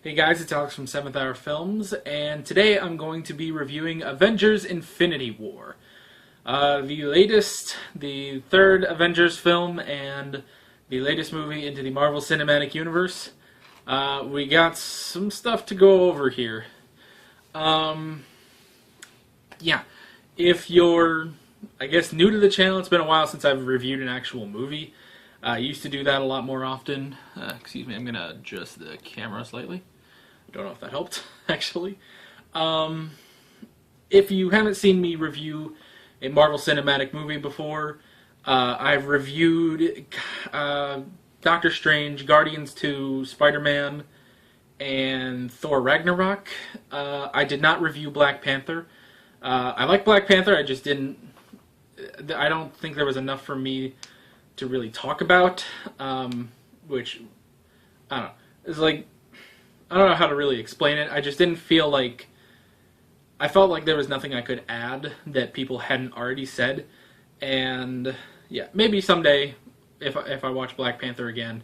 Hey guys, it's Alex from 7th Hour Films, and today I'm going to be reviewing Avengers Infinity War. The third Avengers film, and the latest movie into the Marvel Cinematic Universe. We got some stuff to go over here. If you're, new to the channel, it's been a while since I've reviewed an actual movie. I used to do that a lot more often. Excuse me, I'm going to adjust the camera slightly. I don't know if that helped, actually. If you haven't seen me review a Marvel Cinematic movie before, I've reviewed Doctor Strange, Guardians 2, Spider-Man, and Thor Ragnarok. I did not review Black Panther. I like Black Panther, I just didn't... I don't think there was enough for me to really talk about, which, I don't know, it's like, I don't know how to really explain it. I just didn't feel like, I felt like there was nothing I could add that people hadn't already said, and yeah, maybe someday, if I watch Black Panther again,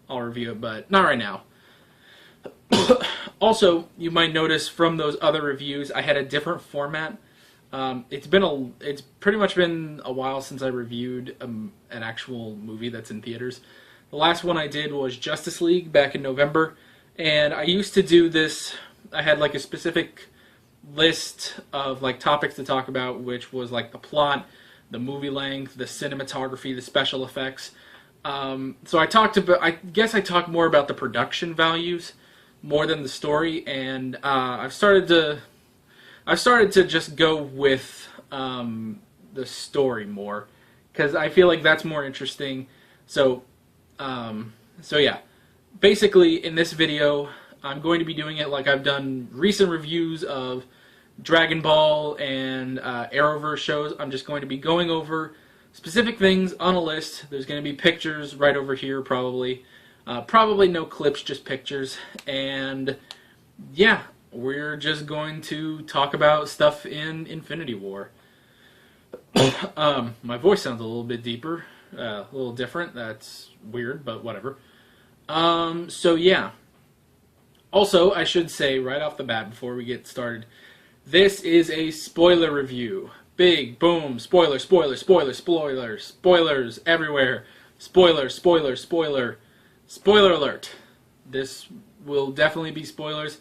I'll review it, but not right now. Also, you might notice from those other reviews, I had a different format. It's pretty much been a while since I reviewed an actual movie that's in theaters. The last one I did was Justice League back in November, and I used to do this. I had like a specific list of like topics to talk about, which was like the plot, the movie length, the cinematography, the special effects. So I talked more about the production values more than the story, and I've started to just go with the story more, because I feel like that's more interesting. So yeah. Basically, in this video, I'm going to be doing it like I've done recent reviews of Dragon Ball and Arrowverse shows. I'm just going to be going over specific things on a list. There's going to be pictures right over here, probably. Probably no clips, just pictures. And yeah, we're just going to talk about stuff in Infinity War. My voice sounds a little bit deeper, a little different. That's weird, but whatever. So yeah. Also, I should say right off the bat before we get started, this is a spoiler review. Big, boom, spoiler, spoiler, spoiler, spoiler, spoilers everywhere. Spoiler, spoiler, spoiler. Spoiler alert. This will definitely be spoilers.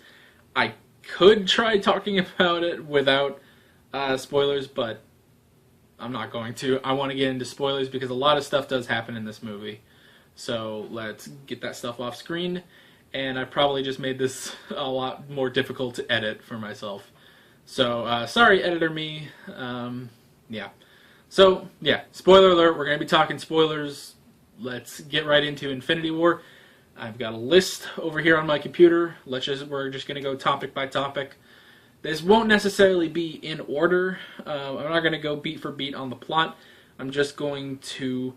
I could try talking about it without spoilers, but I'm not going to. I want to get into spoilers because a lot of stuff does happen in this movie. So let's get that stuff off screen, and I probably just made this a lot more difficult to edit for myself. So sorry, editor me. Yeah. So yeah, spoiler alert. We're going to be talking spoilers. Let's get right into Infinity War. I've got a list over here on my computer. We're just going to go topic by topic. This won't necessarily be in order. I'm not going to go beat for beat on the plot. I'm just going to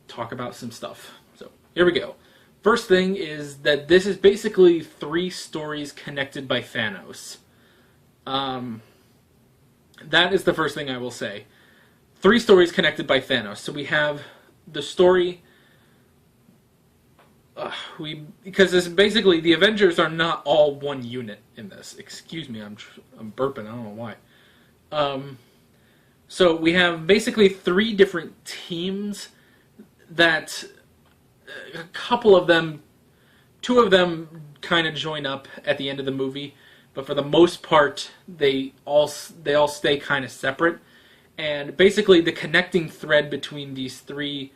talk about some stuff. So here we go. First thing is that this is basically 3 stories connected by Thanos. That is the first thing I will say. 3 stories connected by Thanos. So we have the story. Because this basically, the Avengers are not all one unit in this. Excuse me, I'm burping. I don't know why. So we have basically 3 different teams that a couple of them, 2 of them kind of join up at the end of the movie, but for the most part they all stay kind of separate. And basically the connecting thread between these 3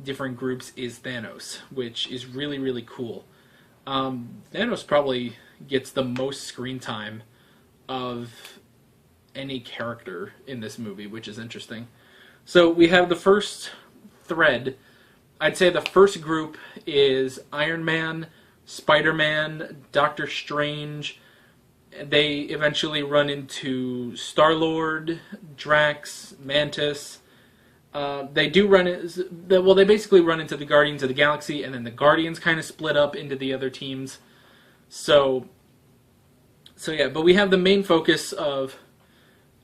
different groups is Thanos, which is really, really cool. Thanos probably gets the most screen time of any character in this movie, which is interesting. So we have the first thread. I'd say the first group is Iron Man, Spider-Man, Doctor Strange. They eventually run into Star-Lord, Drax, Mantis. They basically run into the Guardians of the Galaxy, and then the Guardians kind of split up into the other teams. So yeah, but we have the main focus of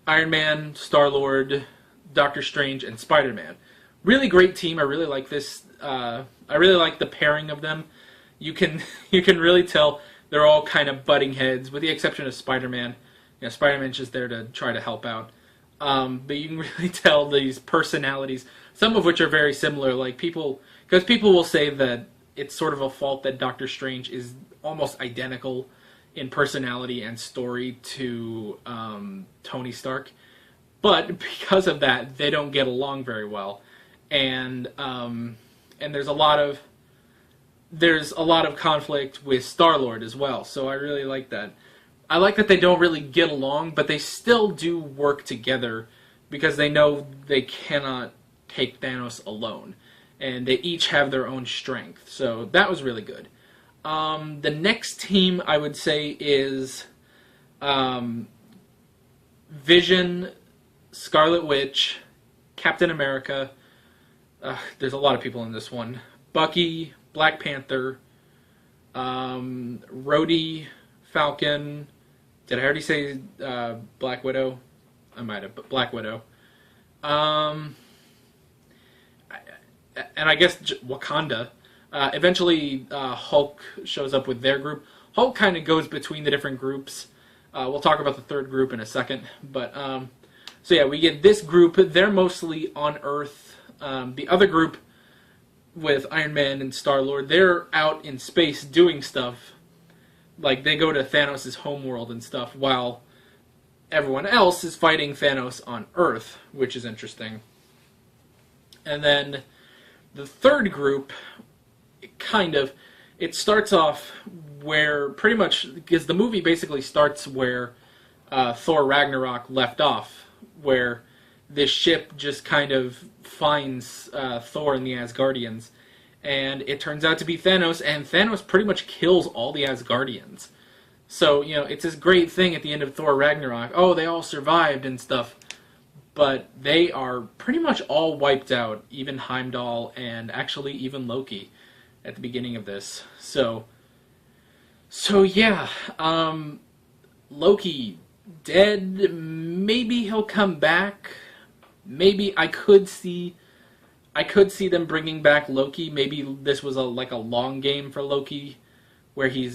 Iron Man, Star-Lord, Doctor Strange, and Spider-Man. Really great team. I really like this. I really like the pairing of them. You can really tell they're all kind of butting heads, with the exception of Spider-Man. You know, Spider-Man's just there to try to help out. But you can really tell these personalities, some of which are very similar. Like because people will say that it's sort of a fault that Doctor Strange is almost identical in personality and story to Tony Stark. But because of that, they don't get along very well, and there's a lot of conflict with Star-Lord as well. So I really like that. I like that they don't really get along, but they still do work together because they know they cannot take Thanos alone, and they each have their own strength. So that was really good. The next team I would say is Vision, Scarlet Witch, Captain America. There's a lot of people in this one. Bucky, Black Panther, Rhodey, Falcon. Did I already say Black Widow? I might have, but Black Widow. And I guess Wakanda. Eventually, Hulk shows up with their group. Hulk kind of goes between the different groups. We'll talk about the third group in a second. But so yeah, we get this group. They're mostly on Earth. The other group with Iron Man and Star-Lord, they're out in space doing stuff. Like, they go to Thanos' homeworld and stuff, while everyone else is fighting Thanos on Earth, which is interesting. And then the third group, it starts off where pretty much, because the movie basically starts where Thor Ragnarok left off, where this ship just kind of finds Thor and the Asgardians, and it turns out to be Thanos, and Thanos pretty much kills all the Asgardians. So, you know, it's this great thing at the end of Thor Ragnarok. Oh, they all survived and stuff. But they are pretty much all wiped out, even Heimdall and actually even Loki at the beginning of this. So yeah, Loki dead. Maybe he'll come back. Maybe I could see them bringing back Loki. Maybe this was a long game for Loki, where he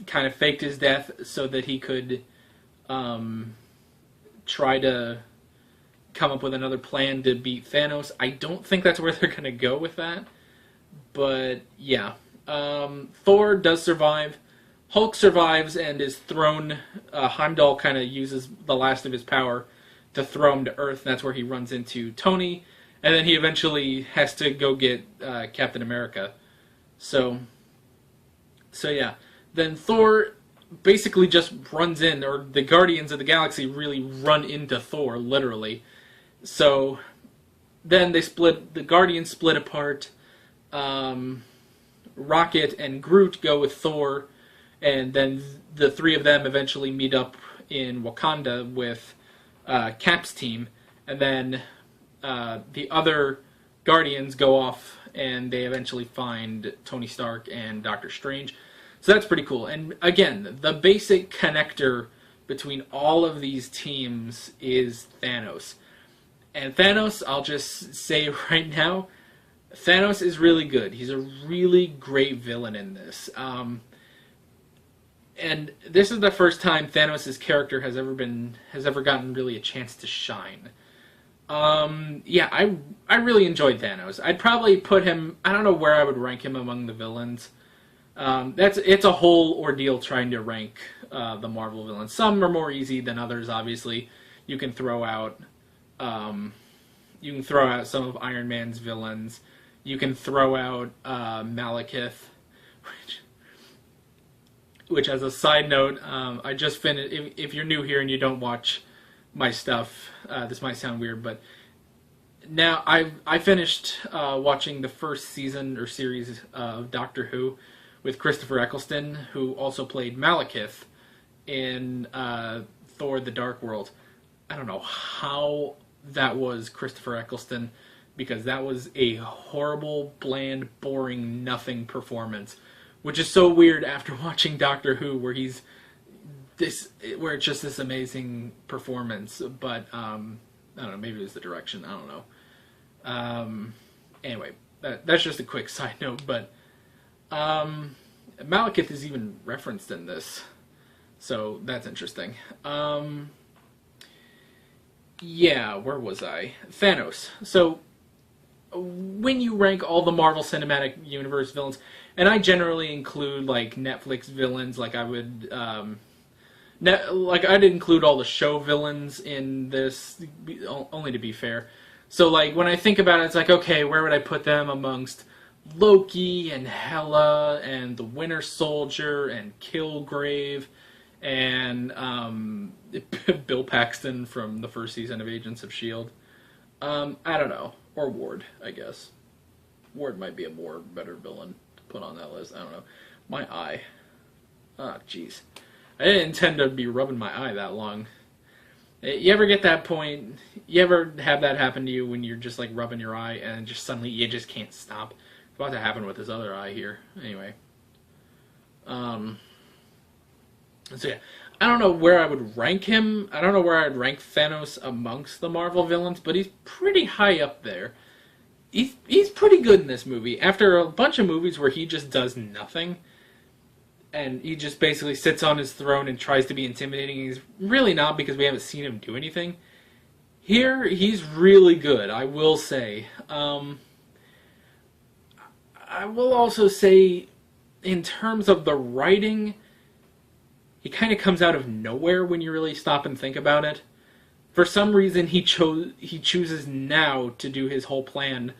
kind of faked his death so that he could try to come up with another plan to beat Thanos. I don't think that's where they're going to go with that. But yeah, Thor does survive. Hulk survives and is thrown. Heimdall kind of uses the last of his power to throw him to Earth. And that's where he runs into Tony. And then he eventually has to go get Captain America. So yeah. Then Thor basically just runs in, or the Guardians of the Galaxy really run into Thor, literally. So then the Guardians split apart. Rocket and Groot go with Thor, and then the three of them eventually meet up in Wakanda with Cap's team, and then the other Guardians go off and they eventually find Tony Stark and Doctor Strange. So that's pretty cool. And again, the basic connector between all of these teams is Thanos. And Thanos, I'll just say right now, Thanos is really good. He's a really great villain in this. And this is the first time Thanos' character has ever gotten really a chance to shine. Yeah, I really enjoyed Thanos. I'd probably put him, I don't know where I would rank him among the villains. It's a whole ordeal trying to rank the Marvel villains. Some are more easy than others, obviously. You can throw out some of Iron Man's villains. You can throw out Malekith, which as a side note, I just finished. If you're new here and you don't watch my stuff, this might sound weird, but now I finished watching the first season or series of Doctor Who with Christopher Eccleston, who also played Malekith in Thor: The Dark World. I don't know how that was Christopher Eccleston, because that was a horrible, bland, boring, nothing performance, which is so weird after watching Doctor Who, where it's just this amazing performance. But I don't know, maybe it was the direction. I don't know. Anyway, that's just a quick side note. But Malekith is even referenced in this, so that's interesting. Yeah, where was I? Thanos. So, when you rank all the Marvel Cinematic Universe villains, and I generally include like Netflix villains, like I would, like I'd include all the show villains in this, only to be fair. So like when I think about it, it's like, okay, where would I put them amongst Loki and Hela and the Winter Soldier and Kilgrave and Bill Paxton from the first season of Agents of S.H.I.E.L.D. I don't know. Or Ward, I guess. Ward might be a more better villain to put on that list. I don't know. My eye. Ah, jeez. I didn't intend to be rubbing my eye that long. You ever get that point? You ever have that happen to you when you're just like rubbing your eye and just suddenly you just can't stop? It's about to happen with this other eye here. Anyway. So yeah. I don't know where I would rank him. I don't know where I'd rank Thanos amongst the Marvel villains, but he's pretty high up there. He's pretty good in this movie. After a bunch of movies where he just does nothing, and he just basically sits on his throne and tries to be intimidating, he's really not because we haven't seen him do anything. Here, he's really good, I will say. I will also say, in terms of the writing, he kind of comes out of nowhere when you really stop and think about it. For some reason, he chooses now to do his whole plan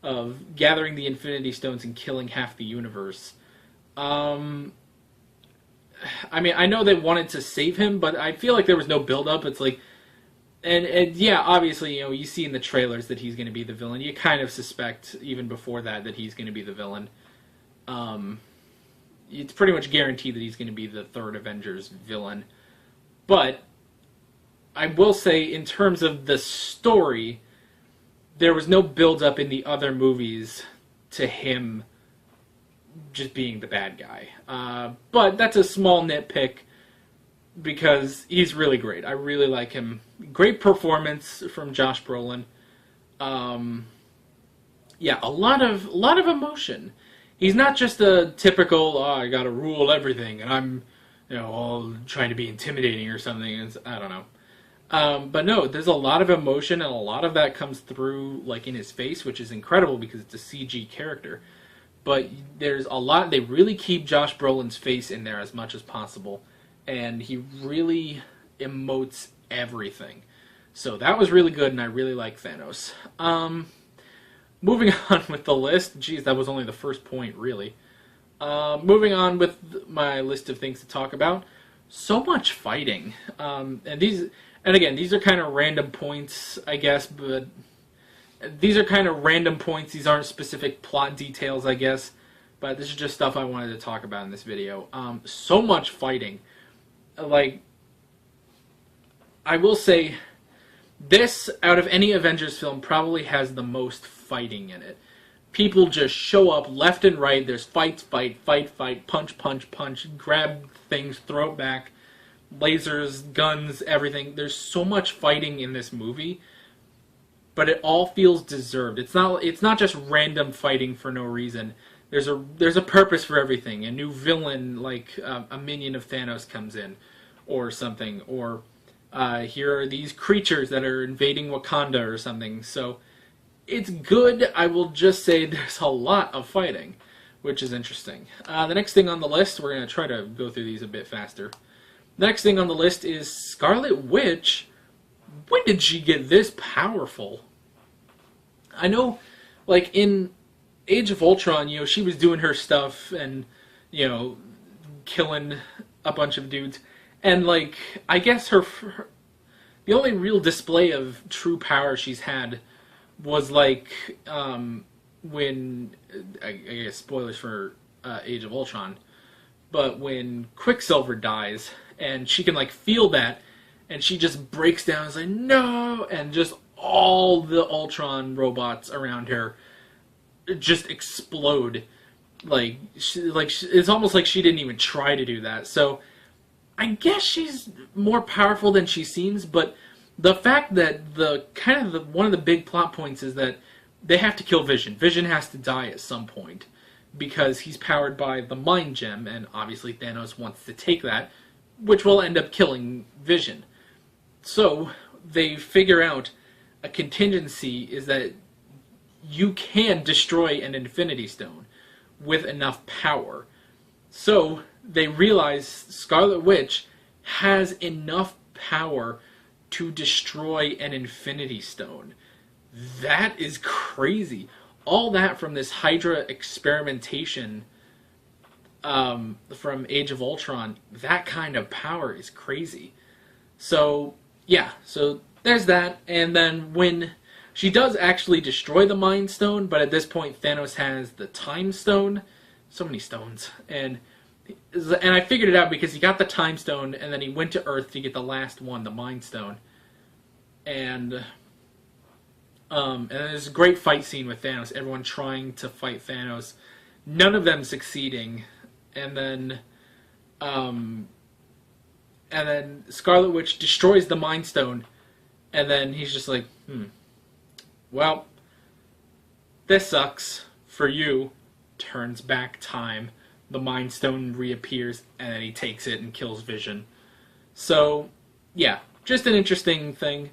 of gathering the Infinity Stones and killing half the universe. I mean, I know they wanted to save him, but I feel like there was no build-up. It's like, and yeah, obviously, you know, you see in the trailers that he's going to be the villain. You kind of suspect, even before that he's going to be the villain. It's pretty much guaranteed that he's going to be the third Avengers villain. But I will say, in terms of the story, there was no build-up in the other movies to him just being the bad guy. But that's a small nitpick because he's really great. I really like him. Great performance from Josh Brolin. Yeah, a lot of emotion. He's not just a typical, I gotta rule everything, and I'm, you know, all trying to be intimidating or something. I don't know. But no, there's a lot of emotion, and a lot of that comes through, like, in his face, which is incredible because it's a CG character. But there's a lot, they really keep Josh Brolin's face in there as much as possible, and he really emotes everything. So that was really good, and I really like Thanos. Moving on with the list. Geez, that was only the first point, really. Moving on with my list of things to talk about. So much fighting. And again, these are kind of random points, I guess, but these are kind of random points. These aren't specific plot details, I guess, but this is just stuff I wanted to talk about in this video. So much fighting. Like, I will say, this, out of any Avengers film, probably has the most fighting in it. People just show up left and right. There's fight, punch, grab things, throw it back, lasers, guns, everything. There's so much fighting in this movie, but it all feels deserved. It's not just random fighting for no reason. There's a purpose for everything. A new villain, like a minion of Thanos, comes in, or something, or here are these creatures that are invading Wakanda or something. So it's good. I will just say there's a lot of fighting, which is interesting. The next thing on the list, we're going to try to go through these a bit faster. The next thing on the list is Scarlet Witch. When did she get this powerful? I know, like, in Age of Ultron, you know, she was doing her stuff and, you know, killing a bunch of dudes. And, like, I guess the only real display of true power she's had was, like, when, I guess spoilers for Age of Ultron, but when Quicksilver dies, and she can, like, feel that, and she just breaks down and is like, no! And just all the Ultron robots around her just explode. Like, it's almost like she didn't even try to do that. So I guess she's more powerful than she seems, but the fact that one of the big plot points is that they have to kill Vision. Vision has to die at some point. because he's powered by the mind gem, and obviously Thanos wants to take that, which will end up killing Vision. So they figure out a contingency is that you can destroy an Infinity Stone with enough power. So they realize Scarlet Witch has enough power to destroy an Infinity Stone. That is crazy. All that from this Hydra experimentation from Age of Ultron. That kind of power is crazy. So, yeah. So there's that. And then when she does actually destroy the Mind Stone, but at this point Thanos has the Time Stone. So many stones. And I figured it out because he got the Time Stone and then he went to Earth to get the last one, the Mind Stone. And there's a great fight scene with Thanos. Everyone trying to fight Thanos. None of them succeeding. And then Scarlet Witch destroys the Mind Stone. And then he's just like, well, this sucks for you. Turns back time. The Mind Stone reappears, and then he takes it and kills Vision. So, yeah, just an interesting thing.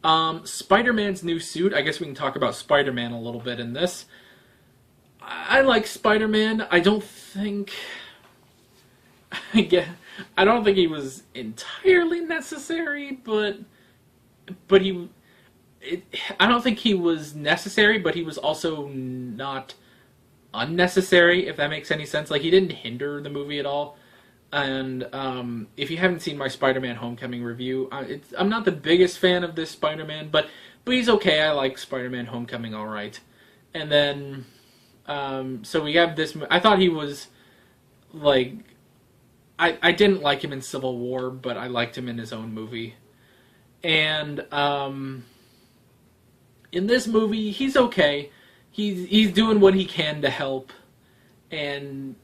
Spider-Man's new suit. I guess we can talk about Spider-Man a little bit in this. I like Spider-Man. I don't think he was entirely necessary, but I don't think he was necessary, but he was also not unnecessary, if that makes any sense. Like, he didn't hinder the movie at all. And if you haven't seen my Spider-Man Homecoming review, I'm not the biggest fan of this Spider-Man, but he's okay. I like Spider-Man Homecoming all right. And then, so we have this. I thought he was, like, I didn't like him in Civil War, but I liked him in his own movie. And in this movie, he's okay. He's doing what he can to help, and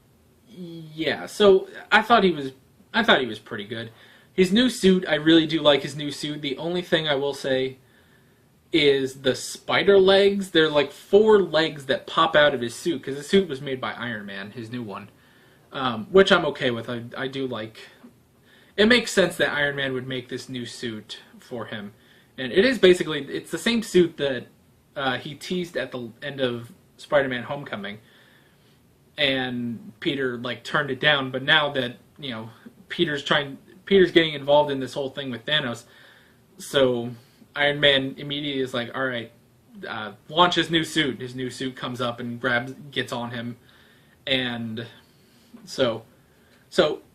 yeah. So I thought he was pretty good. His new suit, I really do like his new suit. The only thing I will say is the spider legs. They're like 4 legs that pop out of his suit because the suit was made by Iron Man, his new one, which I'm okay with. I do like. It makes sense that Iron Man would make this new suit for him, and it's the same suit that he teased at the end of Spider-Man Homecoming, and Peter like turned it down. But now that Peter's getting involved in this whole thing with Thanos, so Iron Man immediately is like, all right, launch his new suit. His new suit comes up and gets on him, and so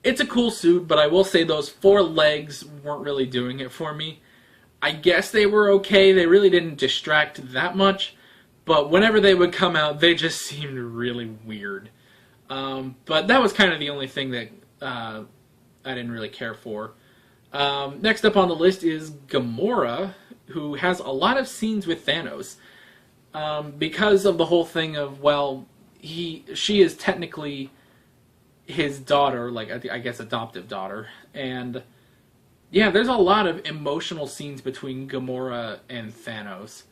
it's a cool suit. But I will say those 4 legs weren't really doing it for me. I guess they were okay. They really didn't distract that much. But whenever they would come out, they just seemed really weird. But that was kind of the only thing that I didn't really care for. Next up on the list is Gamora, who has a lot of scenes with Thanos. Because of the whole thing of, well, she is technically his daughter, like I guess adoptive daughter. And yeah, there's a lot of emotional scenes between Gamora and Thanos,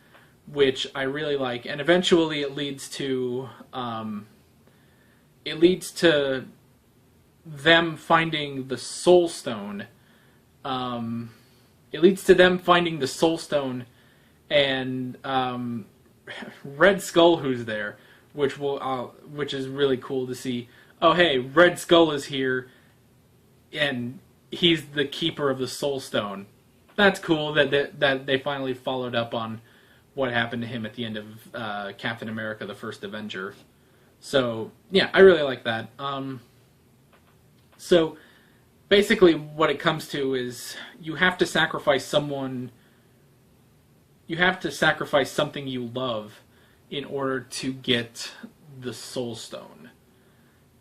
which I really like, and eventually it leads to them finding the Soul Stone. It leads to them finding the Soul Stone, and Red Skull, who's there, which is really cool to see. Oh, hey, Red Skull is here, and he's the keeper of the Soul Stone. That's cool that they finally followed up on what happened to him at the end of Captain America: The First Avenger. So yeah, I really like that. So basically, what it comes to is you have to sacrifice someone. You have to sacrifice something you love in order to get the Soul Stone.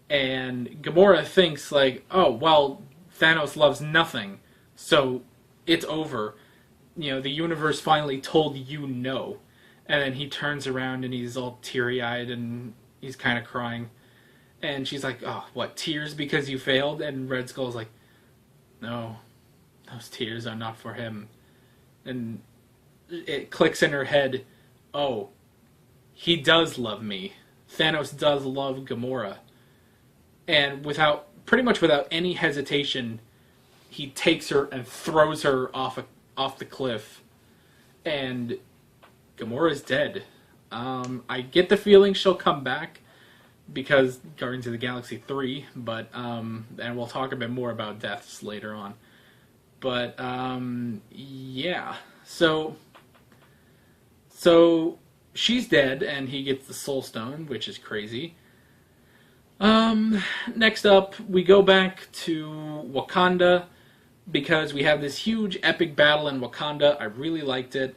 And Gamora thinks like, oh well, Thanos loves nothing, so it's over. The universe finally told you no. And then he turns around and he's all teary-eyed and he's kind of crying. And she's like, oh, what, tears because you failed? And Red Skull's like, no, those tears are not for him. And it clicks in her head, oh, he does love me. Thanos does love Gamora, and pretty much without any hesitation, he takes her and throws her off the cliff, and Gamora's dead. I get the feeling she'll come back because Guardians of the Galaxy 3, but and we'll talk a bit more about deaths later on. But yeah, so she's dead, and he gets the Soul Stone, which is crazy. Next up, we go back to Wakanda because we have this huge epic battle in Wakanda. I really liked it.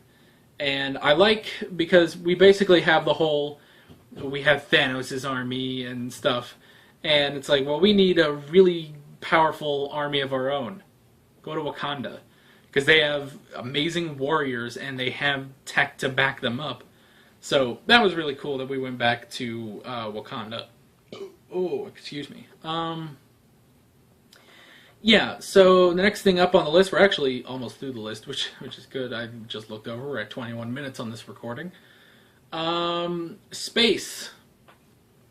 And I like because we basically have we have Thanos' army and stuff. And it's like, well, we need a really powerful army of our own. Go to Wakanda. Because they have amazing warriors and they have tech to back them up. So that was really cool that we went back to Wakanda. Oh, excuse me. Yeah, so the next thing up on the list, we're actually almost through the list, which is good. I just looked over. We're at 21 minutes on this recording. Space.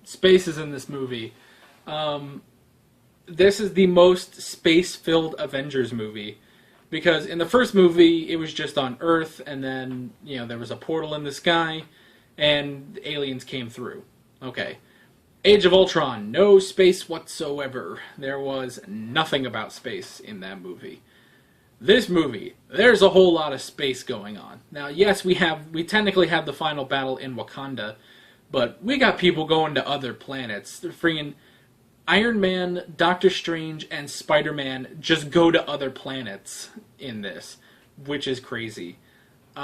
Space is in this movie. This is the most space-filled Avengers movie. Because in the first movie, it was just on Earth, and then, there was a portal in the sky, and the aliens came through. Okay. Age of Ultron, no space whatsoever. There was nothing about space in that movie. This movie, there's a whole lot of space going on. Now, yes, we technically have the final battle in Wakanda, but we got people going to other planets. They're freaking Iron Man, Doctor Strange, and Spider-Man just go to other planets in this, which is crazy. They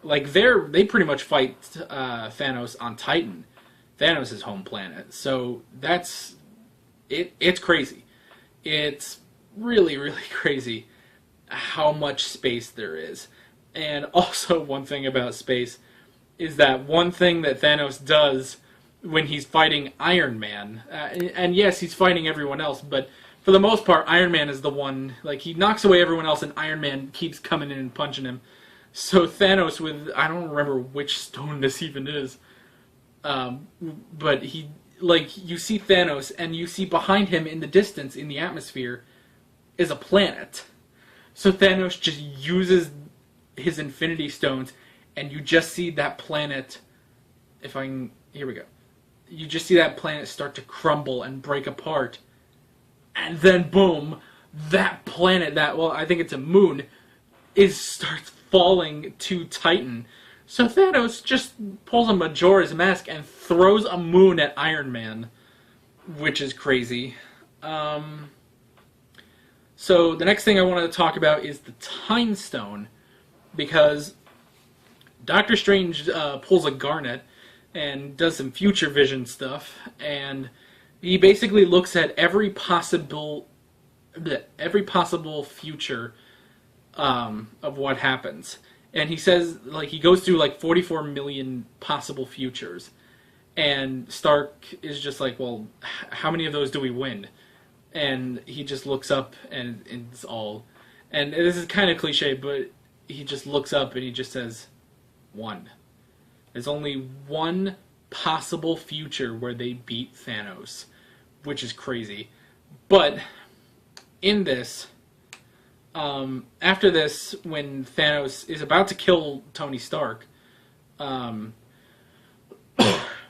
pretty much fight Thanos on Titan, Thanos' home planet. So that's it. It's crazy. It's really, really crazy how much space there is. And also, one thing about space is that one thing that Thanos does when he's fighting Iron Man, and yes, he's fighting everyone else, but for the most part, Iron Man is the one, he knocks away everyone else, and Iron Man keeps coming in and punching him. So Thanos I don't remember which stone this even is, but you see Thanos, and you see behind him in the distance, in the atmosphere, is a planet. So Thanos just uses his Infinity Stones, and you just see that planet, here we go. You just see that planet start to crumble and break apart, and then boom, that planet, I think it's a moon, starts falling to Titan. So Thanos just pulls a Majora's Mask and throws a moon at Iron Man, which is crazy. So the next thing I wanted to talk about is the Time Stone, because Doctor Strange pulls a Garnet and does some future vision stuff, and he basically looks at every possible future of what happens. And he says, he goes through 44 million possible futures. And Stark is just well, how many of those do we win? And he just looks up, and it's all... And this is kind of cliche, but he just looks up and he just says, 1. There's only one possible future where they beat Thanos, which is crazy. But in this... after this, when Thanos is about to kill Tony Stark,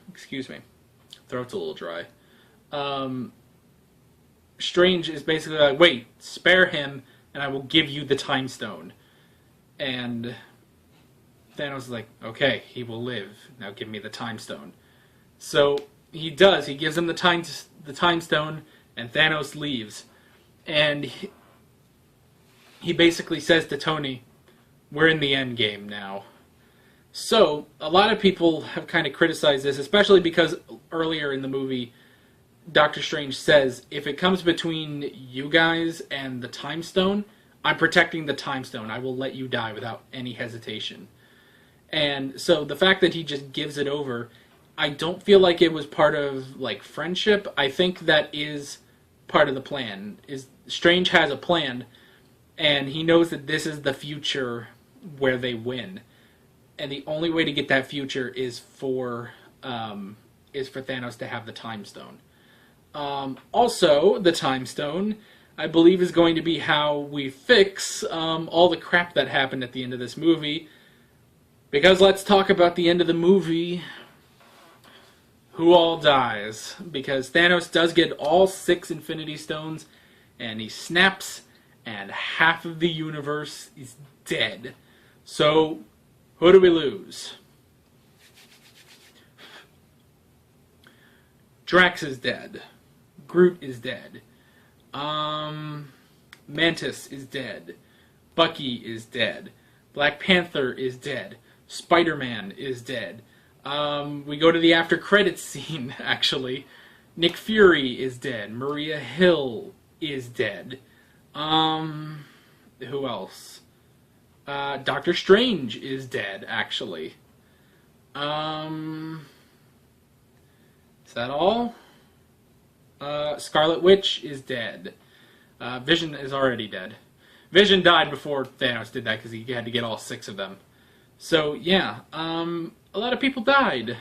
excuse me, throat's a little dry. Strange is basically wait, spare him, and I will give you the Time Stone. And Thanos is okay, he will live. Now give me the Time Stone. So he does. He gives him the Time Stone, and Thanos leaves. And he basically says to Tony, we're in the end game now. So, a lot of people have kind of criticized this, especially because earlier in the movie, Doctor Strange says, if it comes between you guys and the Time Stone, I'm protecting the Time Stone. I will let you die without any hesitation. And so the fact that he just gives it over, I don't feel like it was part of, friendship. I think that is part of the plan. Strange has a plan, and he knows that this is the future where they win. And the only way to get that future is for is for Thanos to have the Time Stone. Also, the Time Stone, I believe, is going to be how we fix all the crap that happened at the end of this movie. Because let's talk about the end of the movie. Who all dies? Because Thanos does get all 6 Infinity Stones, and he snaps, and half of the universe is dead. So, who do we lose? Drax is dead. Groot is dead. Mantis is dead. Bucky is dead. Black Panther is dead. Spider-Man is dead. We go to the after credits scene, actually. Nick Fury is dead. Maria Hill is dead. Who else? Doctor Strange is dead, actually. Is that all? Scarlet Witch is dead. Vision is already dead. Vision died before Thanos did that because he had to get all 6 of them. So, yeah, a lot of people died.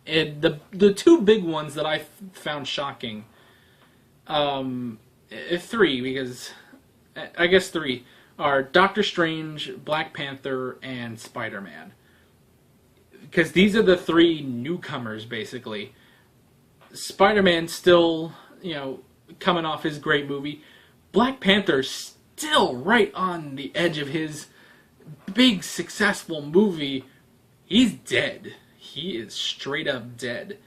And the 2 big ones that I found shocking, 3, because I guess 3, are Doctor Strange, Black Panther, and Spider-Man. Because these are the 3 newcomers, basically. Spider-Man still, coming off his great movie. Black Panther's still right on the edge of his big, successful movie. He's dead. He is straight up dead.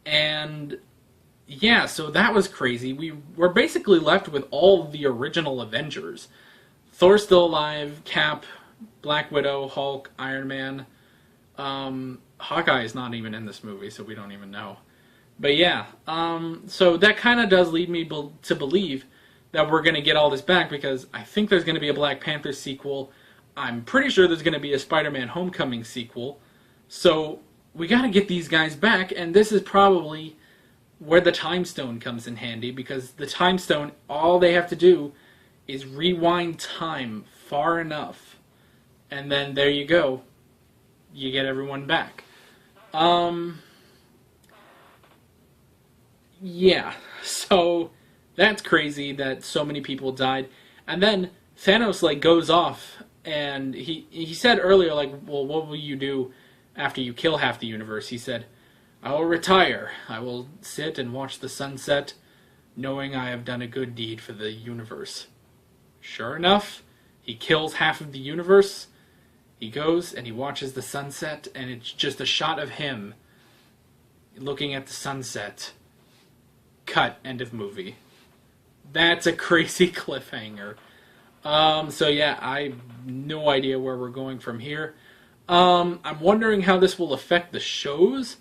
And, yeah, so that was crazy. We were basically left with all the original Avengers. Thor's still alive, Cap, Black Widow, Hulk, Iron Man. Hawkeye is not even in this movie, so we don't even know. But yeah, so that kind of does lead me to believe that we're going to get all this back, because I think there's going to be a Black Panther sequel. I'm pretty sure there's going to be a Spider-Man Homecoming sequel. So we got to get these guys back, and this is probably where the Time Stone comes in handy, because the Time Stone, all they have to do is rewind time far enough, and then there you go. You get everyone back. Yeah, so that's crazy that so many people died. And then Thanos, goes off, and he said earlier, well, what will you do after you kill half the universe? He said, I will retire. I will sit and watch the sunset, knowing I have done a good deed for the universe. Sure enough, he kills half of the universe. He goes and he watches the sunset, and it's just a shot of him looking at the sunset. Cut. End of movie. That's a crazy cliffhanger. So yeah, I have no idea where we're going from here. I'm wondering how this will affect the shows.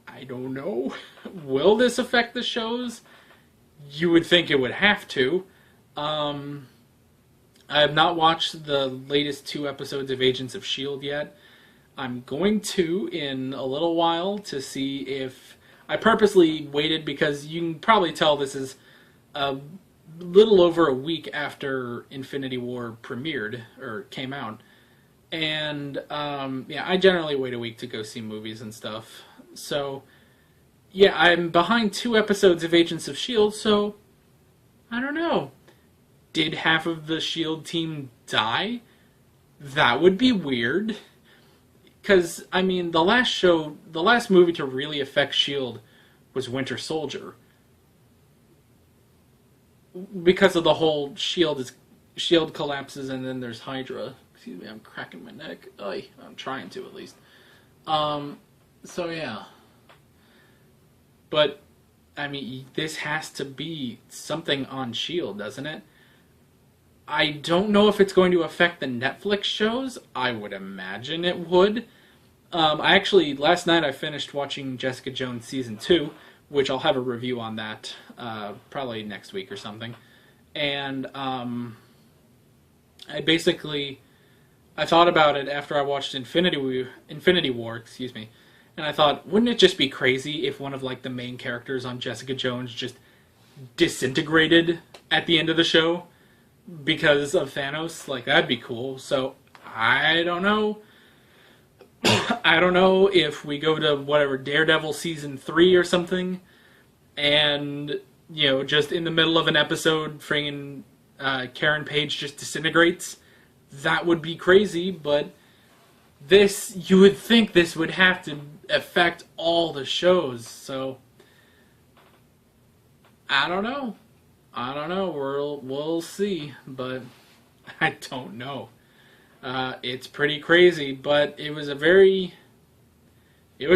I don't know. Will this affect the shows? You would think it would have to. I have not watched the latest 2 episodes of Agents of S.H.I.E.L.D. yet. I'm going to in a little while to see if... I purposely waited because you can probably tell this is a little over a week after Infinity War premiered, or came out. And, yeah, I generally wait a week to go see movies and stuff. So, yeah, I'm behind 2 episodes of Agents of S.H.I.E.L.D., so, I don't know. Did half of the S.H.I.E.L.D. team die? That would be weird. Because, I mean, the last movie to really affect S.H.I.E.L.D. was Winter Soldier. Because of the whole S.H.I.E.L.D. collapses and then there's Hydra. Excuse me, I'm cracking my neck. Oy, I'm trying to, at least. So, yeah. But, I mean, this has to be something on S.H.I.E.L.D., doesn't it? I don't know if it's going to affect the Netflix shows. I would imagine it would. Last night I finished watching Jessica Jones Season 2, which I'll have a review on that probably next week or something. And I thought about it after I watched Infinity War, and I thought, wouldn't it just be crazy if one of the main characters on Jessica Jones just disintegrated at the end of the show? Because of Thanos, that'd be cool. So, I don't know. I don't know if we go to whatever Daredevil season 3 or something, and just in the middle of an episode, friggin' Karen Page just disintegrates. That would be crazy, but you would think this would have to affect all the shows. So I don't know. We'll see, but I don't know. It's pretty crazy, but it was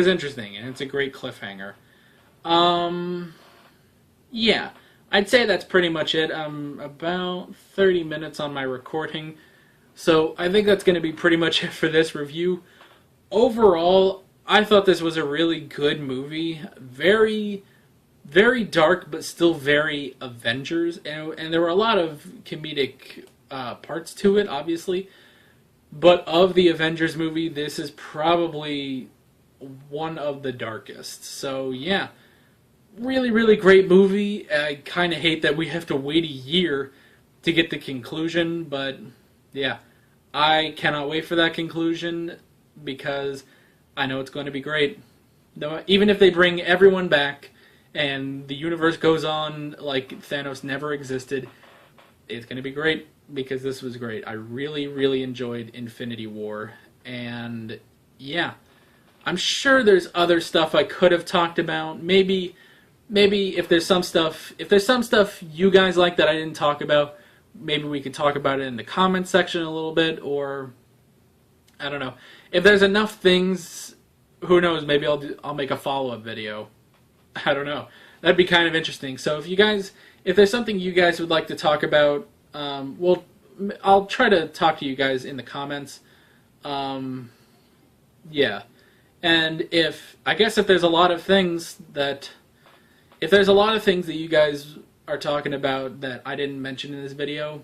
interesting, and it's a great cliffhanger. Yeah, I'd say that's pretty much it. I'm about 30 minutes on my recording, so I think that's going to be pretty much it for this review. Overall, I thought this was a really good movie. Very, very dark, but still very Avengers, and there were a lot of comedic parts to it, obviously. But of the Avengers movie, this is probably one of the darkest. So yeah, really, really great movie. I kind of hate that we have to wait a year to get the conclusion, but yeah, I cannot wait for that conclusion because I know it's going to be great. Even if they bring everyone back and the universe goes on like Thanos never existed, it's going to be great. Because this was great. I really, really enjoyed Infinity War. And yeah, I'm sure there's other stuff I could have talked about. Maybe if there's some stuff you guys like that I didn't talk about, maybe we could talk about it in the comments section a little bit, or I don't know. If there's enough things, who knows, maybe I'll make a follow-up video. I don't know. That'd be kind of interesting. So if there's something you guys would like to talk about, I'll try to talk to you guys in the comments. Yeah. And if there's a lot of things that you guys are talking about that I didn't mention in this video,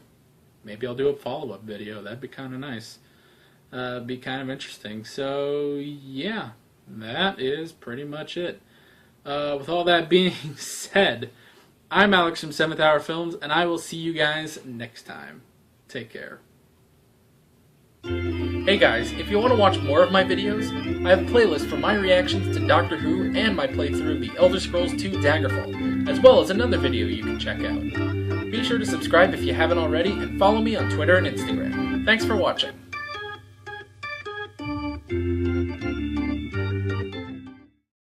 maybe I'll do a follow-up video. That'd be kind of nice. Be kind of interesting. So, yeah. That is pretty much it. With all that being said, I'm Alex from 7th Hour Films, and I will see you guys next time. Take care. Hey guys, if you want to watch more of my videos, I have a playlist for my reactions to Doctor Who and my playthrough of The Elder Scrolls 2 Daggerfall, as well as another video you can check out. Be sure to subscribe if you haven't already, and follow me on Twitter and Instagram. Thanks for watching.